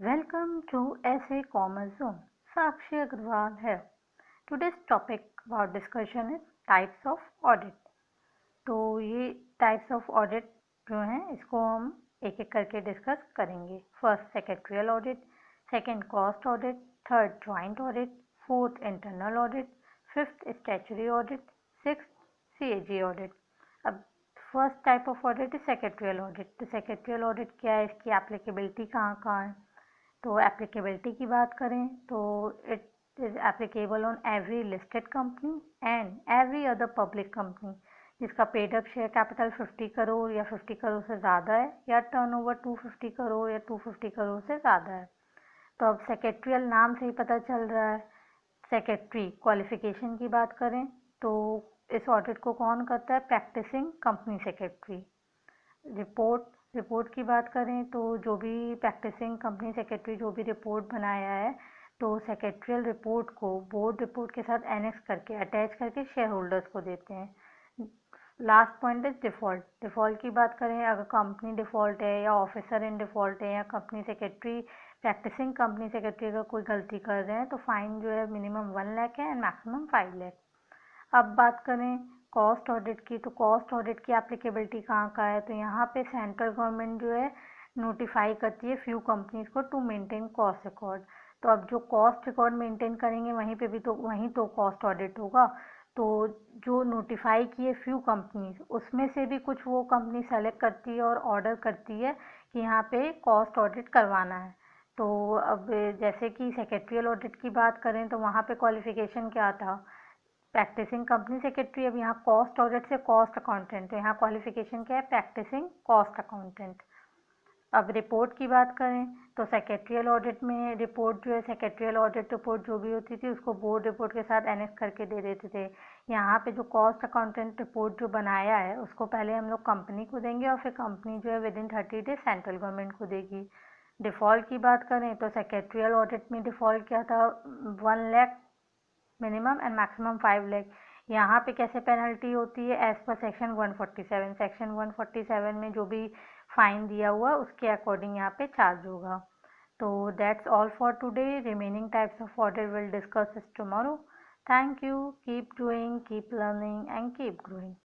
Welcome to SA Commerce Zone. Sakshi Agrawal here. Today's topic about discussion is types of audit. तो ये types of audit जो हैं इसको हम एक एक करके डिस्कस करेंगे. First secretarial audit, second cost audit, third joint audit, fourth internal audit, fifth statutory audit, sixth CAG audit. अब फर्स्ट टाइप ऑफ ऑडिट है सेक्रेटरियल ऑडिट. तो सेक्रेटरियल ऑडिट क्या है, इसकी एप्लीकेबिलिटी कहाँ कहाँ है. तो एप्लीकेबिलिटी की बात करें तो it is applicable on every listed company and every other public company जिसका paid up share capital 50 crore या 50 करोड़ से ज़्यादा है या टर्नओवर 250 करोड़ या 250 करोड़ से ज़्यादा है. तो अब सेक्रेटरियल नाम से ही पता चल रहा है. सेक्रेटरी क्वालिफिकेशन की बात करें तो इस ऑडिट को कौन करता है, प्रैक्टिसिंग कंपनी सेक्रेटरी. रिपोर्ट की बात करें तो जो भी प्रैक्टिसिंग कंपनी सेक्रेटरी जो भी रिपोर्ट बनाया है तो सेक्रेटरियल रिपोर्ट को बोर्ड रिपोर्ट के साथ एनेक्स करके अटैच करके शेयर होल्डर्स को देते हैं. Last point is default. Default की बात करें, अगर कंपनी डिफ़ॉल्ट है या ऑफिसर इन डिफ़ॉल्ट है या company secretary practising company secretary अगर कोई गलती कर रहे हैं तो फाइन जो है मिनिमम 1 लाख है एंड मैक्सिमम 5 लाख. अब बात करें कॉस्ट ऑडिट की, तो कॉस्ट ऑडिट की एप्लीकेबिलिटी कहाँ का है. तो यहाँ पे सेंट्रल गवर्नमेंट जो है नोटिफाई करती है फ्यू कंपनीज को टू मेंटेन कॉस्ट रिकॉर्ड. तो अब जो कॉस्ट रिकॉर्ड मेंटेन करेंगे वहीं पे भी तो वहीं तो कॉस्ट ऑडिट होगा. तो जो नोटिफाई किए फ्यू कंपनीज उसमें से भी कुछ वो कंपनी सेलेक्ट करती है और ऑर्डर करती है कि यहाँ पे कॉस्ट ऑडिट करवाना है. तो अब जैसे कि सेक्रेटरियल ऑडिट की बात करें तो वहाँ पे क्वालिफिकेशन क्या था, प्रैक्टिसिंग कंपनी सेक्रेटरी. अब यहाँ कॉस्ट ऑडिट से कॉस्ट अकाउंटेंट, तो यहाँ क्वालिफिकेशन क्या है, प्रैक्टिसिंग कॉस्ट अकाउंटेंट. अब रिपोर्ट की बात करें तो सेक्रेटरियल ऑडिट में रिपोर्ट जो है सेक्रेटरियल ऑडिट रिपोर्ट जो भी होती थी उसको बोर्ड रिपोर्ट के साथ एनेक्स करके दे देते थे. यहाँ पे जो कॉस्ट अकाउंटेंट रिपोर्ट जो बनाया है उसको पहले हम लोग कंपनी को देंगे और फिर कंपनी जो है विदिन 30 डेज सेंट्रल गवर्नमेंट को देगी. डिफ़ॉल्ट की बात करें तो सेक्रेटरियल ऑडिट में डिफ़ॉल्ट क्या था, 1 lakh minimum and maximum 5 lakh. यहाँ पे कैसे पेनल्टी होती है, एज पर सेक्शन 147. सेक्शन 147 में जो भी फाइन दिया हुआ उसके अकॉर्डिंग यहाँ पे चार्ज होगा. तो that's all for today. Remaining types of audit will discuss this tomorrow. Thank you. Keep doing, keep learning and keep growing.